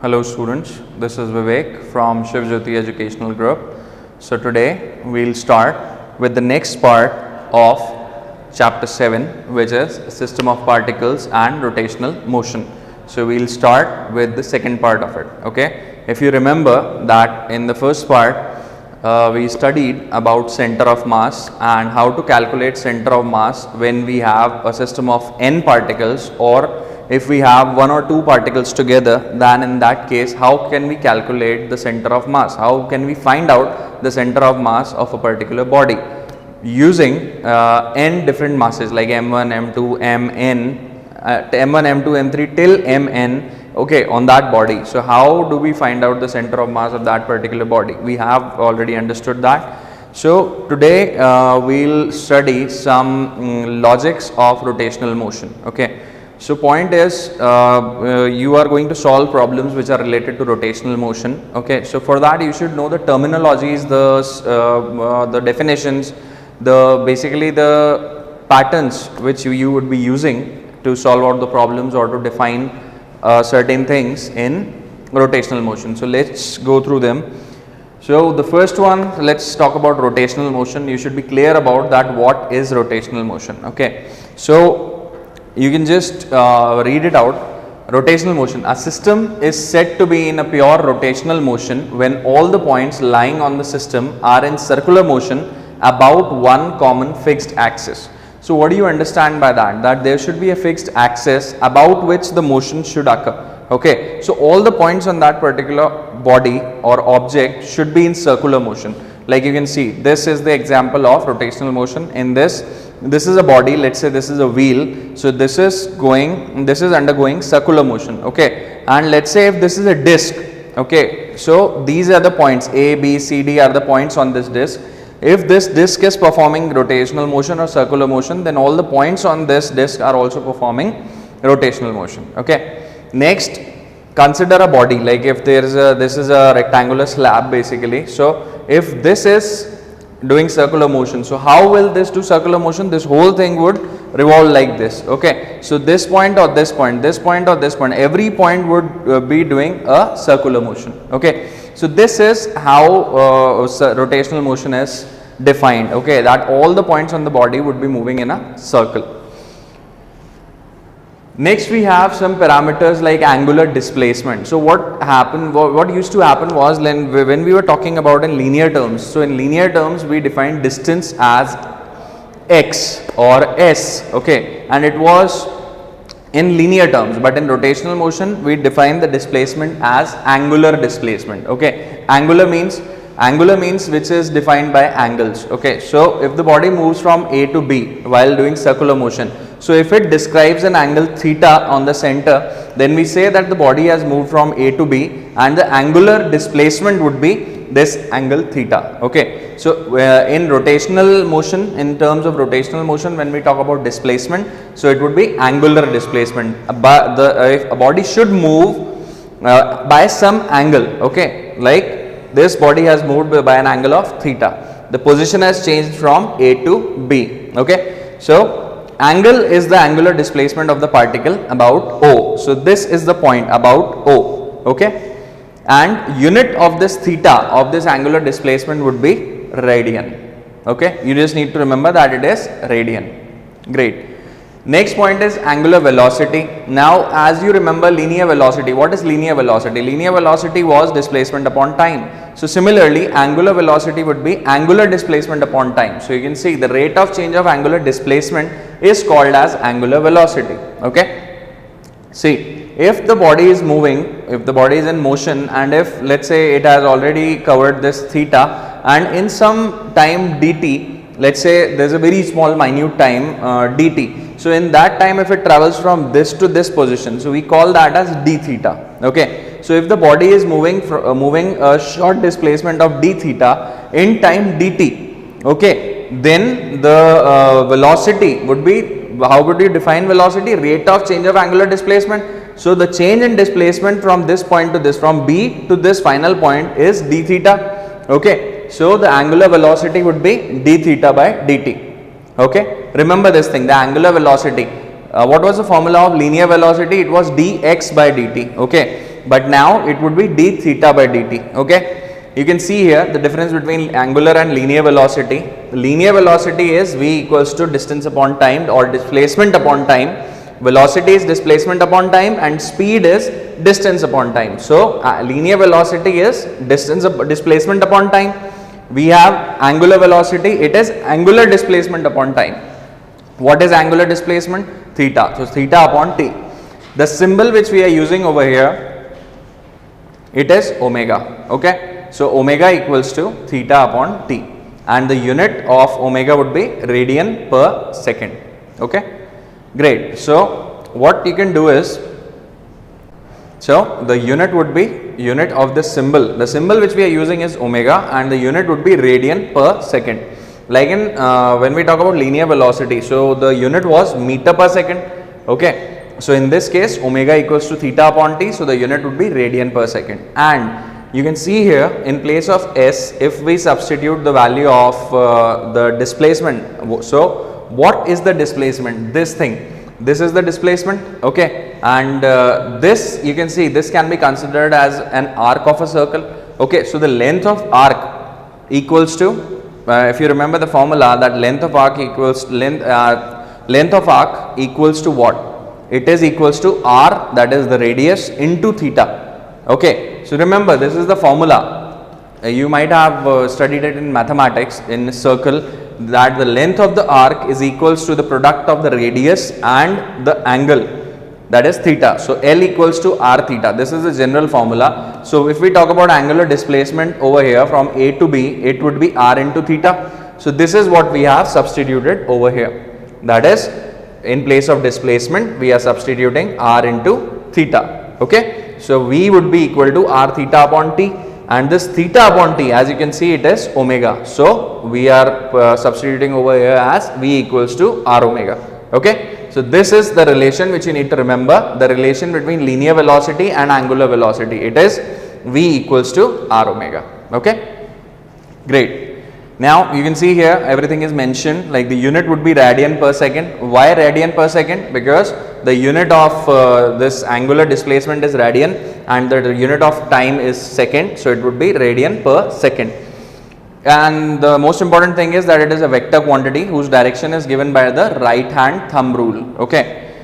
Hello students, this is Vivek from Shiv Jyoti Educational Group. So today we'll start with the next part of chapter 7, which is system of particles and rotational motion. So we'll start with the second part of it. Okay, if you remember that in the first part we studied about center of mass and how to calculate center of mass when we have a system of n particles, or if we have one or two particles together, then in that case how can we calculate the center of mass, how can we find out the center of mass of a particular body using n different masses like m1, m2, mn, m1, m2, m3 till mn, okay, on that body. So how do we find out the center of mass of that particular body? We have already understood that. So today we'll study some logics of rotational motion. Okay, so point is you are going to solve problems which are related to rotational motion. Okay, so for that you should know the terminologies, the definitions, basically the patterns which you would be using to solve out the problems or to define certain things in rotational motion. So let's go through them. So the first one, let's talk about rotational motion. You should be clear about that what is rotational motion. Okay, so you can just read it out. Rotational motion: a system is said to be in a pure rotational motion when all the points lying on the system are in circular motion about one common fixed axis. So what do you understand by that? That there should be a fixed axis about which the motion should occur. Okay, so all the points on that particular body or object should be in circular motion. Like you can see, this is the example of rotational motion. In this is a body, let's say this is a wheel, so this is undergoing circular motion. Okay, and let's say if this is a disc, okay, so these are the points A, B, C, D are the points on this disc. If this disc is performing rotational motion or circular motion, then all the points on this disc are also performing rotational motion. Okay, next, consider a body, like if there is this is a rectangular slab basically. So if this is doing circular motion, so how will this do circular motion? This whole thing would revolve like this. Okay, so this point or this point, this point or this point, every point would be doing a circular motion. Okay, so this is how rotational motion is defined. Okay, that all the points on the body would be moving in a circle. Next we have some parameters like angular displacement. So what happened, what used to happen was when we were talking about in linear terms, so in linear terms we defined distance as x or s, okay, and it was in linear terms, but in rotational motion we define the displacement as angular displacement. Okay, angular means which is defined by angles. Okay, so if the body moves from A to B while doing circular motion, so if it describes an angle theta on the center, then we say that the body has moved from A to B and the angular displacement would be this angle theta. Okay, so in rotational motion, in terms of rotational motion, when we talk about displacement, so it would be angular displacement. If a body should move by some angle, okay, like this body has moved by an angle of theta, the position has changed from A to B. Okay, so angle is the angular displacement of the particle about O. So this is the point about O. Okay, and unit of this theta of this angular displacement would be radian. Okay, you just need to remember that it is radian. Great. Next point is angular velocity. Now as you remember linear velocity, what is linear velocity? Linear velocity was displacement upon time. So similarly angular velocity would be angular displacement upon time. So you can see the rate of change of angular displacement is called as angular velocity. Okay, see, if the body is moving, if the body is in motion, and if let's say it has already covered this theta, and in some time dt, let's say there is a very small minute time dt, so in that time if it travels from this to this position, so we call that as d theta. Okay, so if the body is moving a short displacement of d theta in time dt, okay, then the velocity would be, how would you define velocity? Rate of change of angular displacement. So the change in displacement from this point to this, from B to this final point is d theta. Okay, so the angular velocity would be d theta by dt. Okay, remember this thing, the angular velocity. What was the formula of linear velocity? It was dx by dt. Okay, but now it would be d theta by dt. Okay, you can see here the difference between angular and linear velocity. Linear velocity is v equals to distance upon time or displacement upon time. Velocity is displacement upon time and speed is distance upon time. So linear velocity is displacement upon time. We have angular velocity, it is angular displacement upon time. What is angular displacement? Theta. So theta upon t. The symbol which we are using over here, it is omega. Okay, so omega equals to theta upon t, and the unit of omega would be radian per second. Okay. Great. So what you can do is, so the unit would be unit of this symbol. The symbol which we are using is omega, and the unit would be radian per second. Like in when we talk about linear velocity, so the unit was meter per second. Okay. So in this case, omega equals to theta upon t. So the unit would be radian per second. And you can see here in place of s, if we substitute the value of the displacement. So what is the displacement? This thing, this is the displacement. Okay, and this, you can see, this can be considered as an arc of a circle. Okay, so the length of arc equals to, if you remember the formula, that length of arc equals length of arc equals to what? It is equals to r, that is the radius, into theta. Okay, so remember, this is the formula. You might have studied it in mathematics in a circle, that the length of the arc is equals to the product of the radius and the angle, that is theta. So L equals to r theta. This is the general formula. So if we talk about angular displacement over here from A to B, it would be r into theta. So this is what we have substituted over here. That is, in place of displacement, we are substituting r into theta. Okay. So V would be equal to r theta upon t. And this theta upon t, as you can see, it is omega. So we are substituting over here as v equals to r omega. Okay. So this is the relation which you need to remember, the relation between linear velocity and angular velocity. It is v equals to r omega. Okay. Great. Now you can see here everything is mentioned, like the unit would be radian per second. Why radian per second? Because the unit of this angular displacement is radian and the unit of time is second. So it would be radian per second. And the most important thing is that it is a vector quantity whose direction is given by the right hand thumb rule. Okay.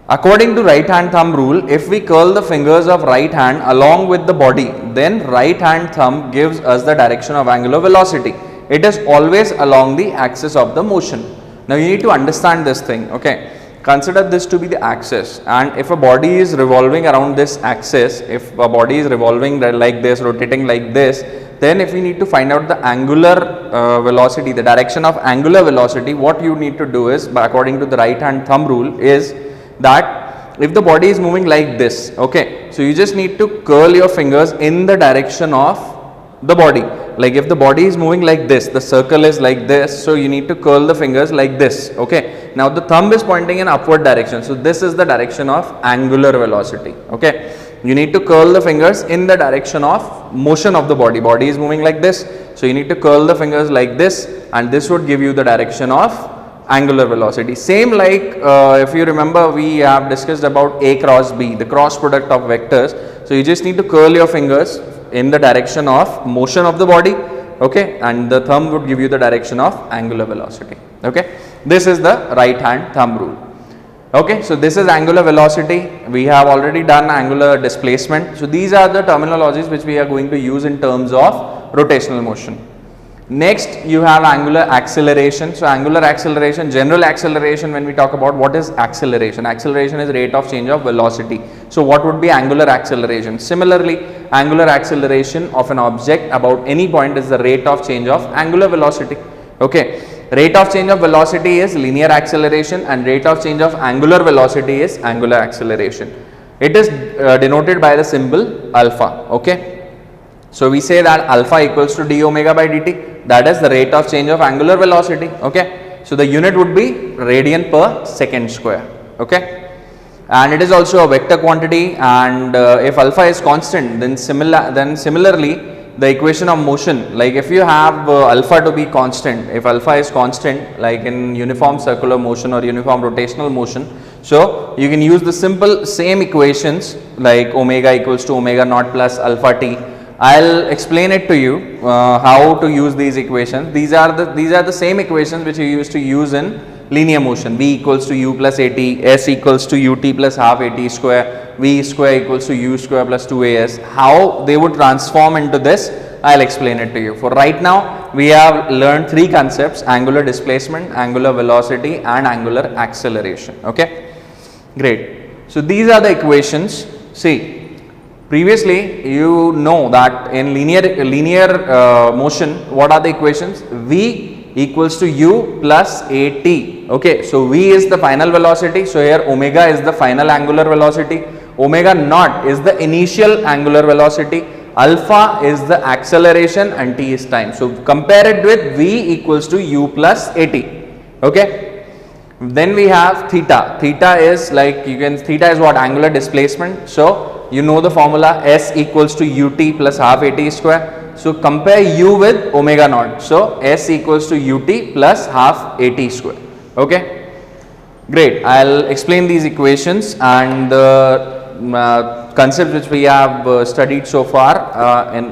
According to right hand thumb rule, if we curl the fingers of right hand along with the body, then right hand thumb gives us the direction of angular velocity. It is always along the axis of the motion. Now you need to understand this thing. Okay. Consider this to be the axis, and if a body is revolving around this axis, if a body is revolving like this, rotating like this, then if we need to find out the angular velocity, the direction of angular velocity, what you need to do is, according to the right hand thumb rule, is that if the body is moving like this, okay, so you just need to curl your fingers in the direction of the body. Like if the body is moving like this, the circle is like this, so you need to curl the fingers like this. Okay, now the thumb is pointing in upward direction, so this is the direction of angular velocity. Okay, you need to curl the fingers in the direction of motion of the body. Body is moving like this, so you need to curl the fingers like this, and this would give you the direction of angular velocity. Same like if you remember, we have discussed about A cross B, the cross product of vectors. So you just need to curl your fingers in the direction of motion of the body. Okay, and the thumb would give you the direction of angular velocity. Okay, this is the right hand thumb rule. Okay, so this is angular velocity. We have already done angular displacement. So these are the terminologies which we are going to use in terms of rotational motion. Next, you have angular acceleration. So angular acceleration, general acceleration, when we talk about what is acceleration, acceleration is rate of change of velocity. So what would be angular acceleration? Similarly, angular acceleration of an object about any point is the rate of change of angular velocity. Okay, rate of change of velocity is linear acceleration and rate of change of angular velocity is angular acceleration. It is denoted by the symbol alpha. Okay. So we say that alpha equals to d omega by dt, that is the rate of change of angular velocity. Okay. So the unit would be radian per second square. Okay. And it is also a vector quantity, and if alpha is constant, then similarly the equation of motion, like if you have alpha to be constant, if alpha is constant, like in uniform circular motion or uniform rotational motion, So you can use the simple same equations like omega equals to omega naught plus alpha t. I'll explain it to you how to use these equations. These are the same equations which you used to use in linear motion. V equals to u plus at, s equals to ut plus half at square, v square equals to u square plus 2as. How they would transform into this, I'll explain it to you. For right now, we have learned three concepts: angular displacement, angular velocity and angular acceleration. Okay, great. So these are the equations. See, previously you know that in linear motion, what are the equations? V equals to u plus at. Okay, so v is the final velocity, so here omega is the final angular velocity, omega naught is the initial angular velocity, alpha is the acceleration and t is time. So compare it with v equals to u plus at. Okay, then we have theta. Theta is like, theta is what? Angular displacement. So you know the formula, s equals to ut plus half at square. So compare u with omega naught. So s equals to ut plus half at square. Okay, great. I'll explain these equations and the concepts which we have studied so far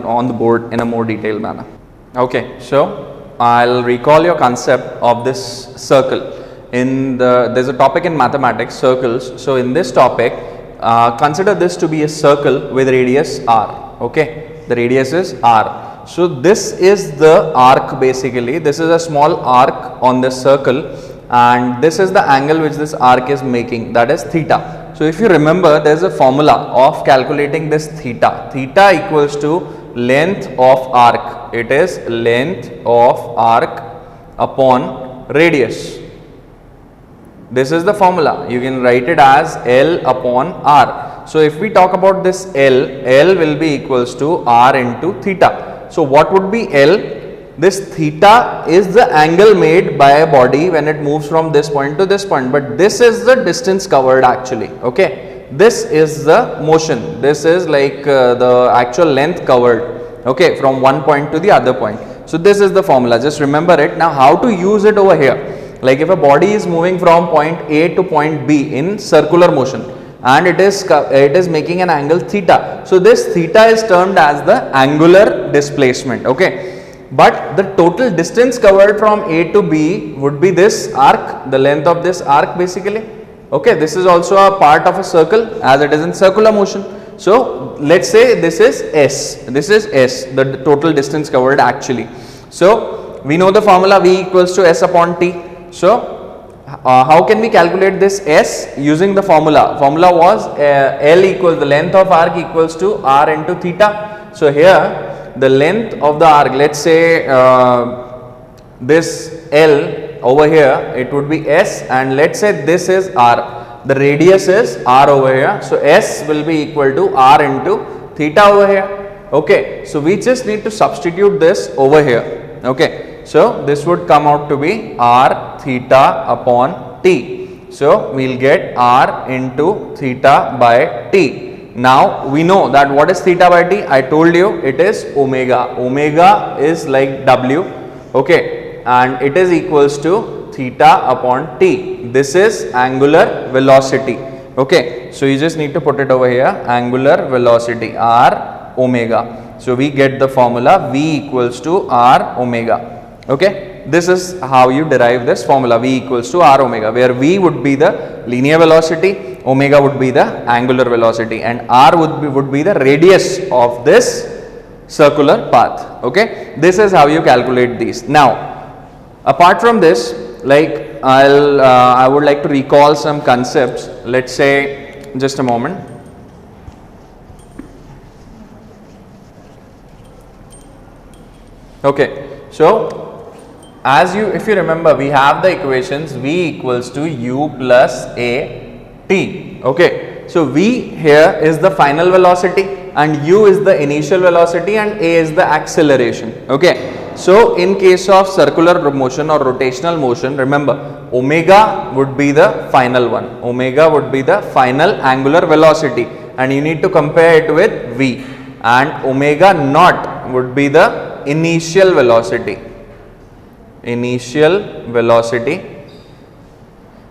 on the board in a more detailed manner. Okay, so I'll recall your concept of this circle. There's a topic in mathematics, circles. So in this topic, consider this to be a circle with radius r. Okay, the radius is r. So this is the arc basically. This is a small arc on this circle, and this is the angle which this arc is making, that is theta. So if you remember, there is a formula of calculating this theta. Theta equals to length of arc. It is length of arc upon radius. This is the formula. You can write it as L upon R. So if we talk about this L will be equals to R into theta. So what would be L? This theta is the angle made by a body when it moves from this point to this point, but this is the distance covered actually. Okay, this is the motion. This is like the actual length covered, okay, from one point to the other point. So this is the formula, just remember it. Now how to use it over here? Like if a body is moving from point A to point B in circular motion and it is making an angle theta. So this theta is termed as the angular displacement. Okay, but the total distance covered from A to B would be this arc, the length of this arc basically. Okay, this is also a part of a circle as it is in circular motion. So let's say this is S, the total distance covered actually. So we know the formula, V equals to S upon T. So how can we calculate this S? Using the formula. Formula was L equals, the length of arc equals to R into theta. So here the length of the arc, let's say this L over here, it would be S, and let's say this is R. The radius is R over here. So S will be equal to R into theta over here. Okay, so we just need to substitute this over here. Okay, so this would come out to be R theta upon T. So we'll get R into theta by T. Now we know that what is theta by T? I told you it is omega. Omega is like W, okay, and it is equals to theta upon T. This is angular velocity. Okay, so you just need to put it over here, angular velocity R omega. So we get the formula V equals to R omega. Okay, this is how you derive this formula, V equals to R omega, where V would be the linear velocity, omega would be the angular velocity, and R would be the radius of this circular path. Okay, this is how you calculate these. Now apart from this, like I would like to recall some concepts. Let's say, just a moment. Okay, so if you remember, we have the equations V equals to U plus A T. Okay, so V here is the final velocity and U is the initial velocity and A is the acceleration. Okay, so in case of circular motion or rotational motion, remember omega would be the final one. Omega would be the final angular velocity and you need to compare it with V, and omega naught would be the initial velocity.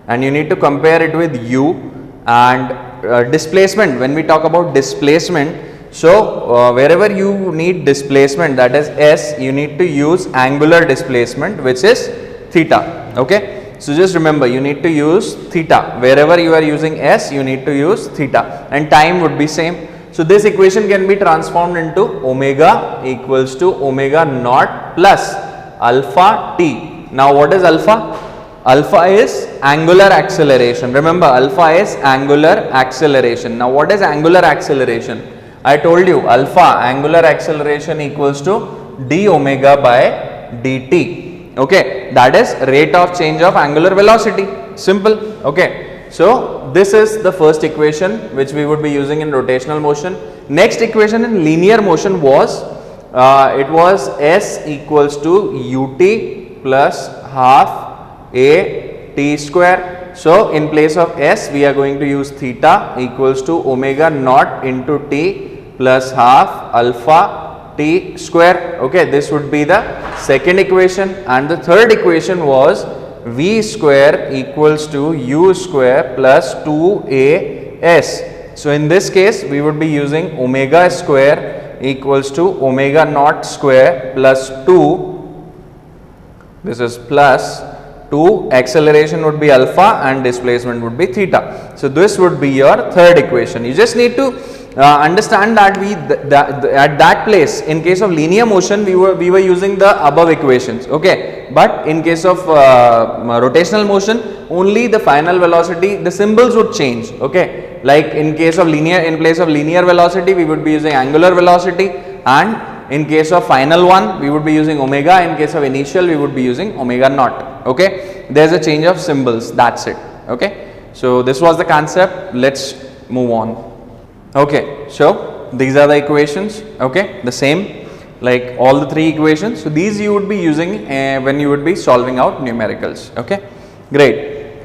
and you need to compare it with u. And displacement, when we talk about displacement, so wherever you need displacement, that is s, you need to use angular displacement, which is theta. Okay, so just remember, you need to use theta. Wherever you are using s, you need to use theta, and time would be same. So this equation can be transformed into omega equals to omega naught plus alpha t. Now what is alpha? Alpha is angular acceleration. Remember, alpha is angular acceleration. Now what is angular acceleration? I told you, alpha, angular acceleration, equals to d omega by dt. Okay, that is rate of change of angular velocity. Simple. Okay, so this is the first equation which we would be using in rotational motion. Next equation in linear motion was it was s equals to ut plus half a t square. So in place of s, we are going to use theta equals to omega naught into t plus half alpha t square. Okay, this would be the second equation. And the third equation was v square equals to u square plus 2as. So in this case, we would be using omega square equals to omega naught square plus 2. This is plus 2, acceleration would be alpha and displacement would be theta. So this would be your third equation. You just need to understand that at that place, in case of linear motion, we were using the above equations. Okay, but in case of rotational motion, only the final velocity, the symbols would change. Okay, like in case of linear, in place of linear velocity, we would be using angular velocity, and in case of final one, we would be using omega. In case of initial, we would be using omega naught. Okay, there's a change of symbols, that's it. Okay, so this was the concept. Let's move on. Okay, so these are the equations. Okay, the same like all the three equations. So these you would be using when you would be solving out numericals. Okay, great.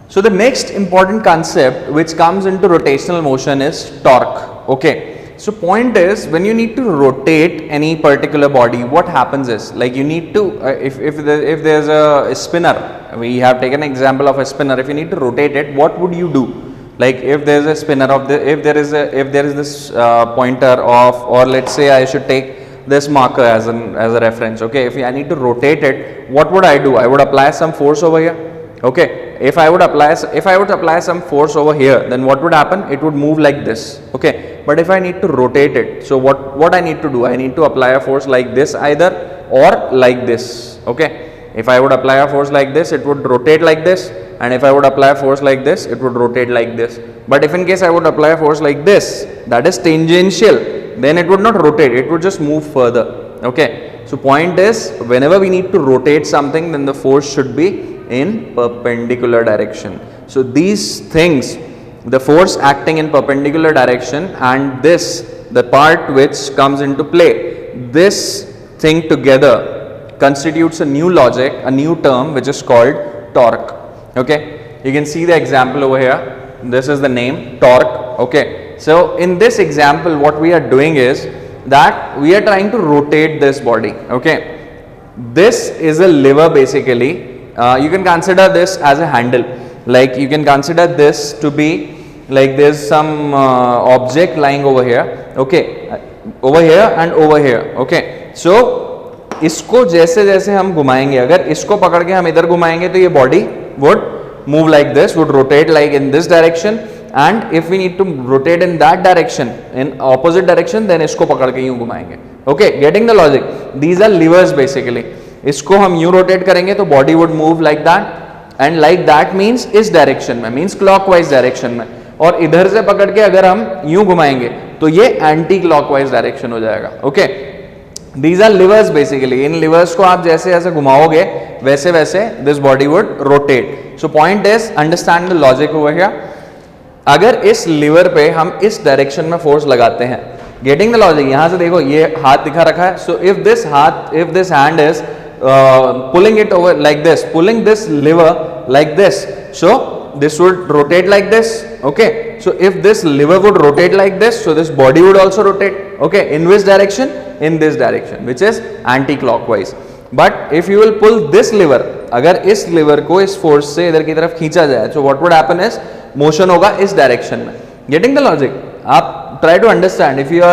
So the next important concept which comes into rotational motion is torque. Okay, so point is, when you need to rotate any particular body, what happens is, like you need to if there's a spinner, we have taken an example of a spinner. If you need to rotate it, what would you do? Like if there is a spinner of the, if there is this pointer of, or let's say I should take this marker as a reference. Okay, if I need to rotate it, what would I do? I would apply some force over here. Okay, if I would apply some force over here, then what would happen? It would move like this. Okay, but if I need to rotate it, so what I need to do? I need to apply a force like this either, or like this. Okay, if I would apply a force like this, it would rotate like this, and if I would apply a force like this, it would rotate like this. But if in case I would apply a force like this, that is tangential, then it would not rotate, it would just move further. Okay, so point is, whenever we need to rotate something, then the force should be in perpendicular direction. So these things, the force acting in perpendicular direction, and this, the part which comes into play, this thing together constitutes a new logic, a new term which is called torque. Okay, you can see the example over here. This is the name, torque. Okay, so in this example, what we are doing is that we are trying to rotate this body. Okay, this is a lever basically. You can consider this as a handle. Like you can consider this to be like there's some object lying over here. Okay, over here and over here. Okay, so इसको जैसे जैसे हम घुमाएंगे, अगर इसको पकड़ के हम इधर घुमाएंगे तो ये body would move like this, would rotate like in this direction, and if we need to rotate in that direction, in opposite direction, then इसको पकड़ के यूं घुमाएंगे. Okay, getting the logic? These are levers basically. इसको हम यूं rotate करेंगे तो body would move like that, and like that means इस डायरेक्शन में, मीन्स क्लॉकवाइज डायरेक्शन में, और इधर से पकड़ के अगर हम यूं घुमाएंगे तो ये एंटी क्लॉकवाइज डायरेक्शन हो जाएगा. Okay, these are levers basically. इन लिवर्स को आप जैसे जैसे घुमाओगे वैसे वैसे this body would rotate. So point is, understand the logic over here. अगर इस लिवर पे हम इस डायरेक्शन में फोर्स लगाते हैं, गेटिंग द लॉजिक, यहां से देखो ये हाथ दिखा रखा है. So if this hand is pulling it over like this, pulling this lever like this, so this would rotate like this. Okay, so if this lever would rotate like this, so this body would also rotate. Okay, in which direction? In this direction, which is anti-clockwise. But if you will pull this lever अगर इस liver को इस force से इधर की तरफ खींचा जाए, so what would happen is motion होगा इस डायरेक्शन में. Getting the logic? आप try to understand. If you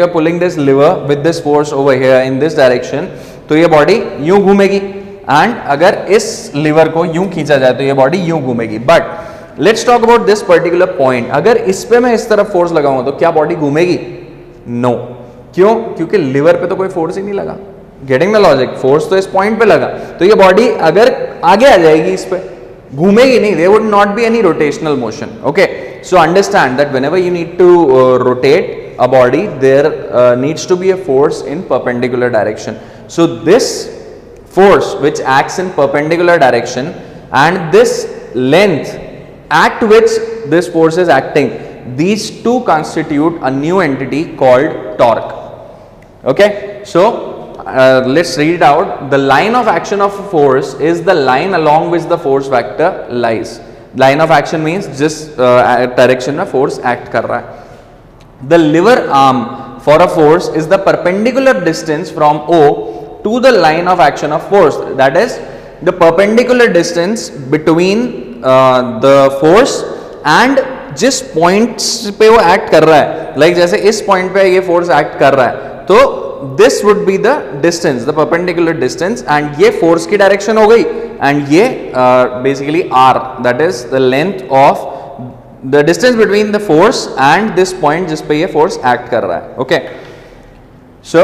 are pulling this lever with this force over here in this direction, तो ये बॉडी यूं घूमेगी, एंड अगर इस लीवर को यूं खींचा जाए तो ये बॉडी यूं घूमेगी. But let's talk about this particular point. अगर इस पे मैं इस तरफ फोर्स लगाऊंगा तो क्या बॉडी घूमेगी? नो. क्यों? क्योंकि लीवर पे तो कोई फोर्स ही नहीं लगा. Getting the logic? फोर्स तो इस पॉइंट पे लगा, तो ये बॉडी अगर आगे आ जाएगी इस पे, घूमेगी नहीं. There would not be any rotational motion. Okay, so understand that whenever you need to rotate a body, there needs to be a force in perpendicular direction. So this force which acts in perpendicular direction and this length at which this force is acting, these two constitute a new entity called torque. Okay, so let's read it out. The line of action of a force is the line along which the force vector lies. Line of action means जिस direction में force act कर रहा है. The lever arm for a force is the perpendicular distance from O to the line of action of force. That is the perpendicular distance between the force and जिस point पे वो act कर रहा है. Like जैसे इस point पे ये force act कर रहा है, तो this would be the distance, the perpendicular distance, and ये force की direction हो गई, and ये basically R, that is the length of the distance between the force and this point जिस पे ये force act कर रहा है. Okay, so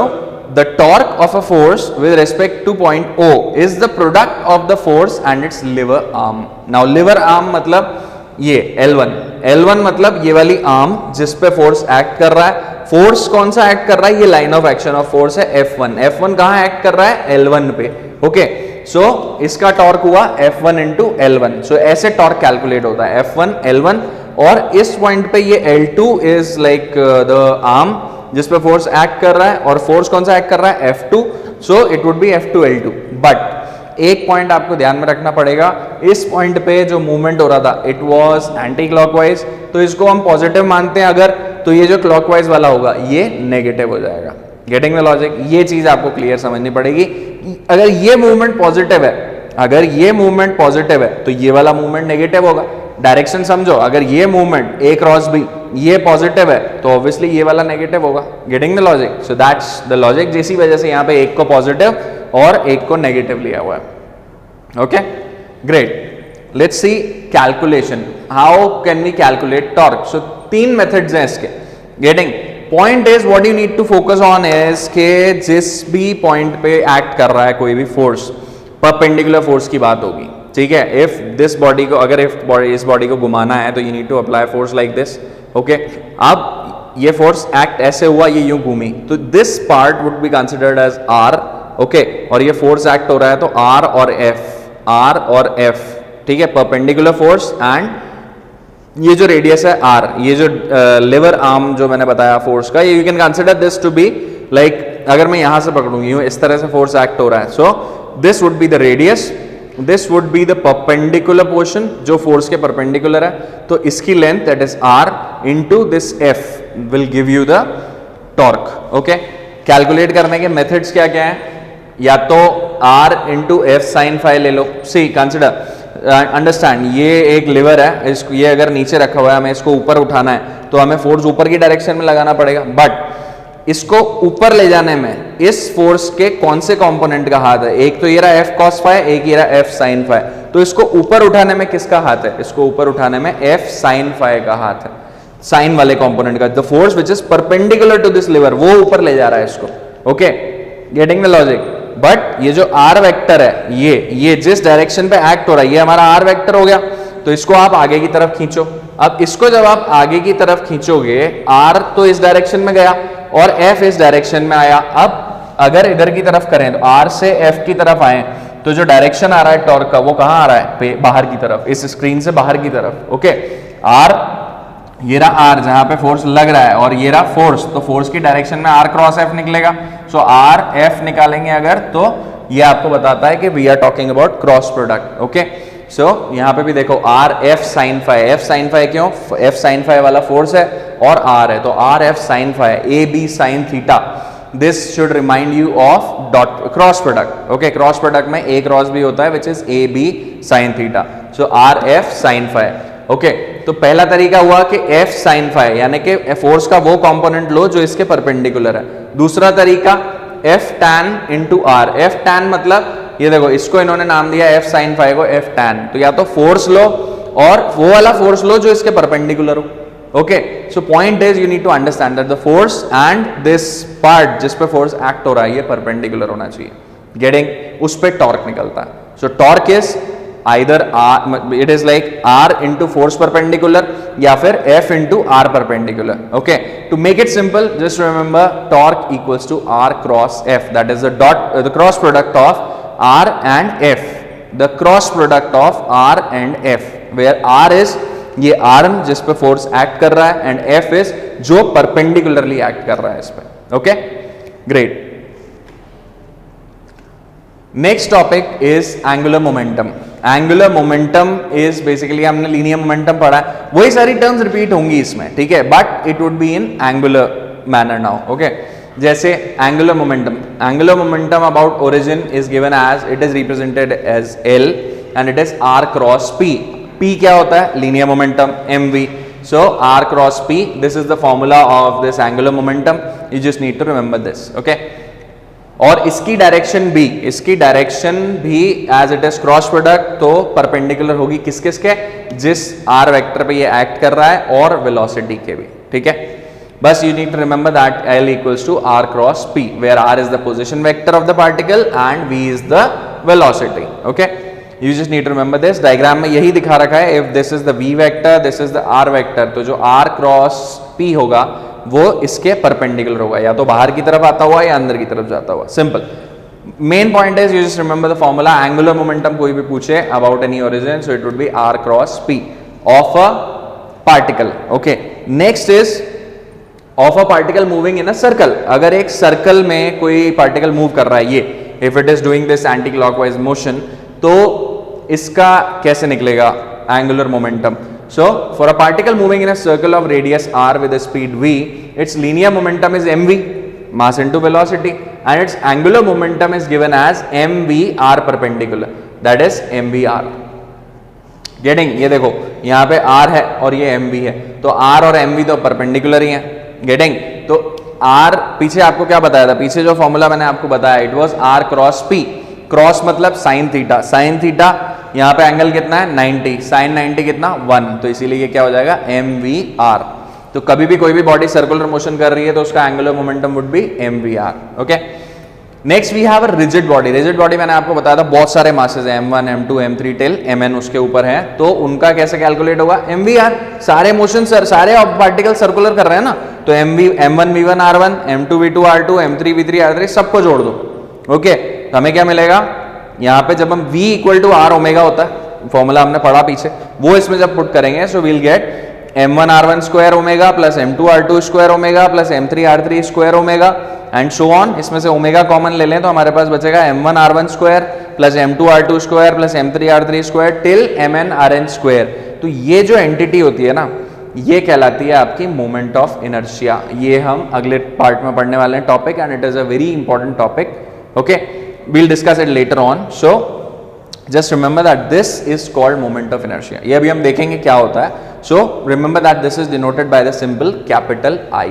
the torque of a force with respect to point O is the product of the force and its lever arm. Now lever arm मतलब ये L1. L1 मतलब ये वाली arm जिस पे force act कर रहा है. force कौन सा act कर रहा है? ये line of action of force है F1. F1 कहाँ act कर रहा है? L1 पे. Okay, so इसका torque हुआ F1 into L1. so ऐसे torque calculate होता है F1 L1, और इस पॉइंट पे ये L2 is like the arm जिस पे फोर्स एक्ट कर रहा है, और फोर्स कौन सा एक्ट कर रहा है? F2. So it would B F2 L2. But एक पॉइंट आपको ध्यान में रखना पड़ेगा, इस पॉइंट पे जो मूवमेंट हो रहा था इट वाज एंटी क्लॉकवाइज, तो इसको हम पॉजिटिव मानते हैं अगर, तो ये जो क्लॉकवाइज वाला होगा ये नेगेटिव हो जाएगा. Getting the logic? ये चीज आपको क्लियर समझनी पड़ेगी. अगर ये मूवमेंट पॉजिटिव है, अगर ये मूवमेंट पॉजिटिव है तो ये वाला मूवमेंट नेगेटिव होगा. डायरेक्शन समझो, अगर ये मूवमेंट A क्रॉस B ये पॉजिटिव है तो ऑब्वियसली ये वाला नेगेटिव होगा. Getting the logic? So that's the logic, जिसी वजह से यहाँ पे एक को पॉजिटिव और एक को नेगेटिव लिया हुआ है. Okay, great. Let's see calculation. How can we calculate torque? So तीन मेथड्स हैं इसके. Getting? Point is what you need to focus on is के जिस भी पॉइंट पे एक्ट कर रहा है कोई भी फोर्स, परपेंडिकुलर फोर्स की बात होगी. ठीक है, इफ दिस बॉडी को, अगर इस बॉडी को घुमाना है तो you need to apply force like this. Okay, अब ये फोर्स एक्ट ऐसे हुआ, ये यूं घूमी, तो this part would be considered as R. Okay, और ये फोर्स एक्ट हो रहा है तो R और F. ठीक है, परपेंडिकुलर फोर्स, एंड ये जो रेडियस है R, ये जो लेवर आर्म जो मैंने बताया फोर्स का, ये you can consider this to be like, अगर मैं यहां से पकड़ूंगी यूं, इस तरह से फोर्स एक्ट हो रहा है, so this would be the radius, this would be the perpendicular portion जो फोर्स के परपेंडिकुलर है, तो इसकी length that is R into this F will give you the torque. Okay, calculate करने के मेथड्स क्या क्या है? या तो R into F sine phi ले लो. सी कंसिडर, अंडरस्टैंड, ये एक लिवर है, इसको ये अगर नीचे रखा हुआ है, हमें इसको ऊपर उठाना है तो हमें फोर्स ऊपर की डायरेक्शन में लगाना पड़ेगा. बट इसको ऊपर ले जाने में इस फोर्स के कौन से कंपोनेंट का हाथ है? एक तो ये रहा F cos फाई, एक ये रहा F sin फाई. तो इसको ऊपर उठाने में किसका हाथ है? इसको ऊपर उठाने में F sin फाई का हाथ है, साइन वाले कंपोनेंट का. The force which is perpendicular to this lever, वो ऊपर ले जा रहा है इसको. Okay, getting the logic? But ये जो R वेक्टर है, ये जिस डायरेक्शन पे एक्ट हो रहा है, ये हमारा R वेक्टर हो गया, तो इसको आप आगे की तरफ खींचो. अब इसको जब आप आगे की तरफ खींचोगे, R तो इस डायरेक्शन में गया और F इस डायरेक्शन में आया. अब अगर इधर की तरफ करें तो R से F की तरफ आए, तो जो डायरेक्शन आ रहा है टॉर्क का वो कहाँ आ रहा है? बाहर की तरफ, इस स्क्रीन से बाहर की तरफ. ओके, R, ये रहा R जहां पे फोर्स लग रहा है, और ये रहा फोर्स, तो फोर्स की डायरेक्शन में R क्रॉस F निकलेगा. सो R F निकालेंगे अगर, तो ये आपको बताता है कि we are talking about cross product. Okay, so यहाँ पे भी देखो R F sin phi. F sin phi क्यों? F sin फाई वाला फोर्स है और R है, तो R F sin phi, A B sin theta. This should remind you of dot cross product. Okay, cross product में A cross B होता है which is A B sine theta. So R F sine phi. Okay, तो पहला तरीका हुआ कि F sine phi यानी कि फोर्स का वो कंपोनेंट लो जो इसके परपेंडिकुलर है. दूसरा तरीका F tan into R. F tan मतलब ये देखो, इसको इन्होंने नाम दिया एफ साइन फाई को एफ टैन. तो या तो फोर्स लो और वो वाला फोर्स लो जो इसके परपेंडिकुलर हो. Okay, so point is you need to understand that the force and this part जिस पे फोर्स एक्ट हो रहा है ये परपेंडिकुलर होना चाहिए. गेटिंग, उस पे टॉर्क निकलता है. So torque is either R, it is like R into force perpendicular या फिर F into R perpendicular. Okay, to make it simple just remember torque equals to R cross F. That is the cross product of R and F. The cross product of R and F, where R is ये arm जिस पे force act कर रहा है and F is जो perpendicularly act कर रहा है इस पे. Okay, great. Next topic is angular momentum. Angular momentum is basically, हमने लीनियर मोमेंटम पढ़ा है, वही सारी टर्म्स रिपीट होंगी इसमें, ठीक है, but it would be in angular manner now. Okay, जैसे angular momentum. Angular momentum about origin is given as, it is represented as L and it is R cross P. P क्या होता है? Linear momentum, mv. So r cross p, this is the formula of this angular momentum. You just need to remember this. Okay. और इसकी direction भी, इसकी direction भी as it is cross product तो perpendicular होगी किस किस के, जिस r वेक्टर पे ये एक्ट कर रहा है और वेलोसिटी के भी. ठीक है, बस you need to remember that L equals to r cross p, where r is the position vector of the particle and v is the velocity. Okay. You just need to remember this. Diagram में यही दिखा रखा है. If this is the v vector, this is the r vector, तो जो r cross p होगा वो इसके परपेंडिकुलर होगा, या तो बाहर की तरफ आता हुआ या अंदर की तरफ जाता हुआ. Simple. Main point is you just remember the formula. Angular momentum कोई भी पूछे about any origin, so it would B r cross p of a particle. Okay, next is of a particle moving in a circle. अगर एक circle में कोई particle move कर रहा है, ये if it is doing this anticlockwise motion, तो इसका कैसे निकलेगा angular momentum. So for a particle moving in a circle of radius r with a speed v, its linear momentum is mv, mass into velocity, and its angular momentum is given as mv r perpendicular, that is mvr. Getting, ये देखो यहाँ पे r है और ये mv है, तो r और mv तो परपेंडिकुलर ही है. गेटिंग, तो r पीछे आपको क्या बताया था, पीछे जो फॉर्मूला मैंने आपको बताया, it was r cross p. Cross मतलब साइन थीटा. साइन थीटा यहाँ पे एंगल कितना है 90, साइन 90 कितना 1, तो इसीलिए ये क्या हो जाएगा mvr. तो कभी भी कोई भी बॉडी सर्कुलर मोशन कर रही है तो उसका angular momentum would be mvr. Okay, next we have a rigid body. Rigid body मैंने आपको बताया था बहुत सारे मासेस है, m1 m2 m3 till mn उसके ऊपर है, तो उनका कैसे कैलकुलेट होगा mvr. सारे मोशन सारे पार्टिकल सर्कुलर कर रहे हैं ना, तो m1 v1 r1, m2 v2 r2, m3 v3 r3 सबको जोड़ दो. ओके, तो हमें क्या मिलेगा यहाँ पे, जब हम v equal to R omega होता है, फॉर्मूला हमने पढ़ा पीछे, वो इसमें जब पुट करेंगे, so we'll get m1 r1 square omega plus m2 r2 square omega plus m3 r3 square omega and so on. इसमें से ओमेगा कॉमन ले लें तो हमारे पास बचेगा m1 r1 square plus m2 r2 square plus m3 r3 square till mn rn square. तो ये जो एंटिटी होती है ना, ये कहलाती है आपकी मोमेंट ऑफ इनर्शिया. ये हम अगले पार्ट में पढ़ने वाले हैं topic, and it is a very important topic. Okay, we'll discuss it later on. So just remember that this is called moment of inertia. ये अभी हम देखेंगे क्या होता है. So remember that this is denoted by the symbol capital I.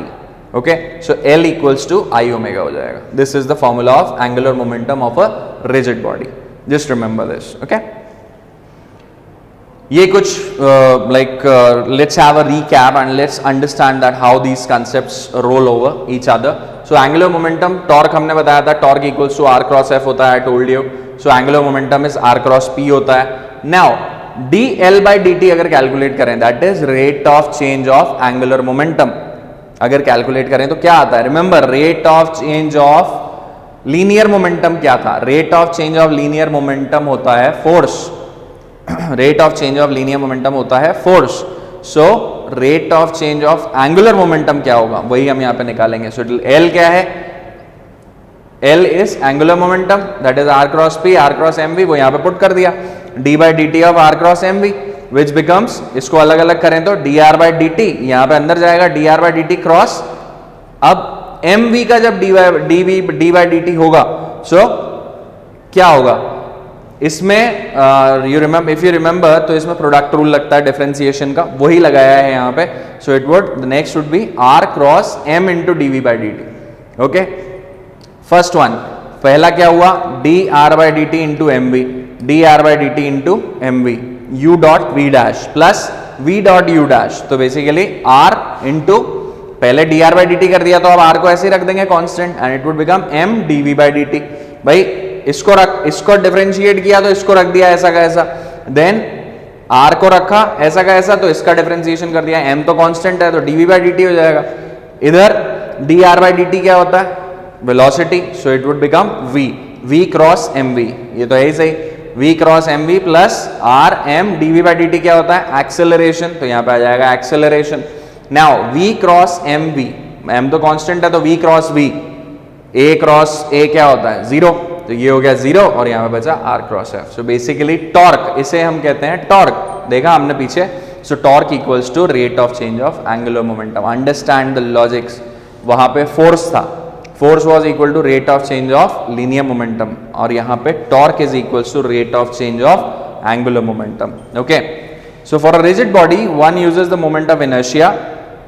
Okay, so L equals to I omega हो जाएगा. This is the formula of angular momentum of a rigid body. Just remember this. Okay. ये कुछ let's have a recap and let's understand that how these concepts roll over each other. So angular momentum, torque हमने बताया था, torque equals to r cross f होता है, I told you. So angular momentum is r cross p होता है. Now dl by dt अगर calculate करें, that is rate of change of angular momentum. अगर कैलकुलेट करें तो क्या आता है? Remember rate of change of linear momentum क्या था? Rate of change of linear momentum होता है force. Rate of change of linear momentum होता है force. So rate of change of angular momentum क्या होगा, वही हम यहां पे निकालेंगे. सो एल क्या है? L is angular momentum, that is R cross P, R cross M V, वो यहां पे पुट कर दिया. D by D T of R cross M V which becomes, इसको अलग अलग करें तो D R by D T, यहां पे अंदर जाएगा D R by D T cross. अब mv का जब dy by dt होगा, सो क्या होगा इसमें, इफ यू रिमेंबर, तो इसमें प्रोडक्ट रूल लगता है डिफरेंशिएशन का, वही लगाया है यहाँ पे. So it would, the next would be r cross m into dv by dt. Okay, first one, पहला क्या हुआ, dr by dt into mv, dr by dt into mv, u dot v dash plus v dot u dash. तो basically r into, पहले dr by dt कर दिया तो अब r को ऐसे ही रख देंगे constant, and it would become m dv by dt. भाई इसको डिफरेंशिएट किया तो इसको रख दिया ऐसा का ऐसा, देन r को रखा ऐसा का ऐसा तो इसका डिफरेंशिएशन कर दिया, m तो कांस्टेंट है तो dv by dt हो जाएगा. इधर dr by dt क्या होता है, velocity, so it would become v cross mv, ये तो है ही सही, v cross mv plus r m dv by dt क्या होता है, एक्सेलरेशन, तो यहाँ पे आ जाएगा acceleration. Now v cross mv, m तो कांस्टेंट है तो v cross v, a cross a क्या होता है, जीरो, तो ये हो गया जीरो, और यहाँ पे बचा r cross f. So basically torque, इसे हम कहते हैं टॉर्क, देखा हमने पीछे. So torque equals to rate of change of angular momentum. Understand the logics, वहां पे फोर्स था, force was equal to rate of change of linear momentum, और यहाँ पे torque is equals to rate of change of angular momentum. Okay, so for a rigid body one uses the moment of inertia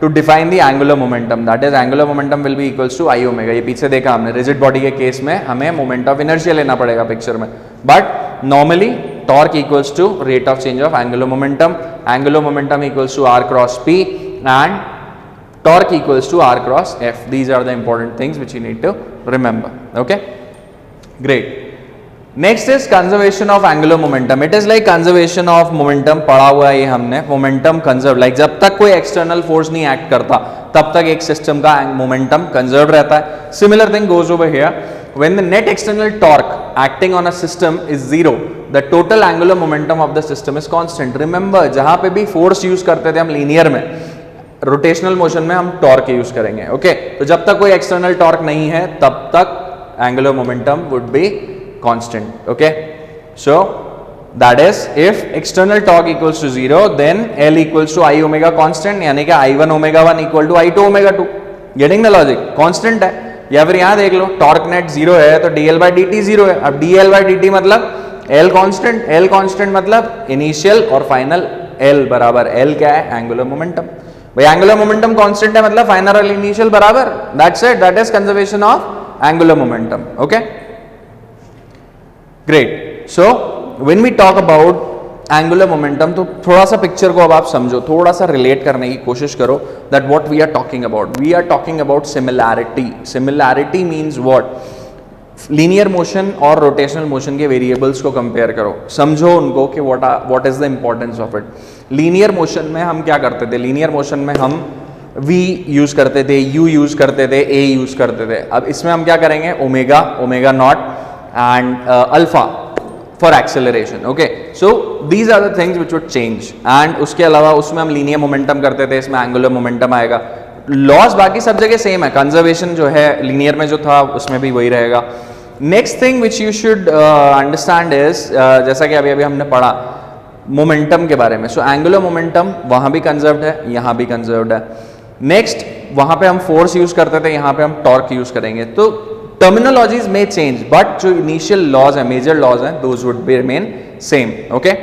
to define the angular momentum, that is angular momentum will be equals to I omega. ये पीछे देखा हमने, rigid body के case में हमें moment of inertia लेना पड़ेगा picture में, but normally torque equals to rate of change of angular momentum equals to r cross p and torque equals to r cross f. These are the important things which you need to remember. Okay, great. Next is conservation of angular momentum. It is like conservation of momentum, पढ़ा हुआ है ये हमने. Momentum conserve, like जब तक कोई external force नहीं act करता तब तक एक सिस्टम का मोमेंटम कंजर्व रहता है. Similar thing goes over here. When the net external torque acting on a system is zero, the total angular momentum of the system is constant. Remember, जहां पे भी फोर्स यूज करते थे हम linear में, rotational motion में हम torque use करेंगे. ओके, तो जब तक कोई एक्सटर्नल टॉर्क नहीं है तब तक angular momentum would B constant. Okay, so that is if external torque equals to 0, then L equals to I omega constant, यानी कि I1 omega 1 equal to I2 omega 2. Getting the logic? Constant है. या फिर यहाँ देख लो, torque net 0 है तो dl by dt 0 है. अब dl by dt मतलब L constant मतलब इनिशियल और फाइनल L बराबर L क्या है, एंगुलर मोमेंटम. भाई एंगुलर मोमेंटम कांस्टेंट है मतलब फाइनल और इनिशियल बराबर. That's it. That is conservation of angular momentum. Okay. Great. So when we talk about angular momentum, तो थोड़ा सा पिक्चर को अब आप समझो, थोड़ा सा रिलेट करने की कोशिश करो that what we are talking about. We are talking about similarity. Similarity means what, linear motion और रोटेशनल मोशन के वेरिएबल्स को कंपेयर करो, समझो उनको कि what is the importance of it. Linear motion में हम क्या करते थे, लीनियर मोशन में हम v यूज करते थे, u यूज करते थे, a यूज करते थे. अब इसमें हम क्या करेंगे, omega naught and alpha for acceleration. Okay, so these are the things which would change. And उसके अलावा उसमें हम लीनियर मोमेंटम करते थे, इसमें एंगुलर मोमेंटम आएगा. लॉस बाकी सब जगह सेम है, कंजर्वेशन जो है लीनियर में जो था उसमें भी वही रहेगा. Next thing which you should understand is, जैसा कि अभी हमने पढ़ा मोमेंटम के बारे में. सो एंगुलर मोमेंटम वहां भी कंजर्व्ड है, यहाँ भी कंजर्व्ड है. नेक्स्ट, वहां पे हम फोर्स यूज करते थे, यहाँ पे हम टॉर्क यूज करेंगे. तो terminologies may change, but जो initial laws हैं, major laws हैं, those would be remain same. Okay.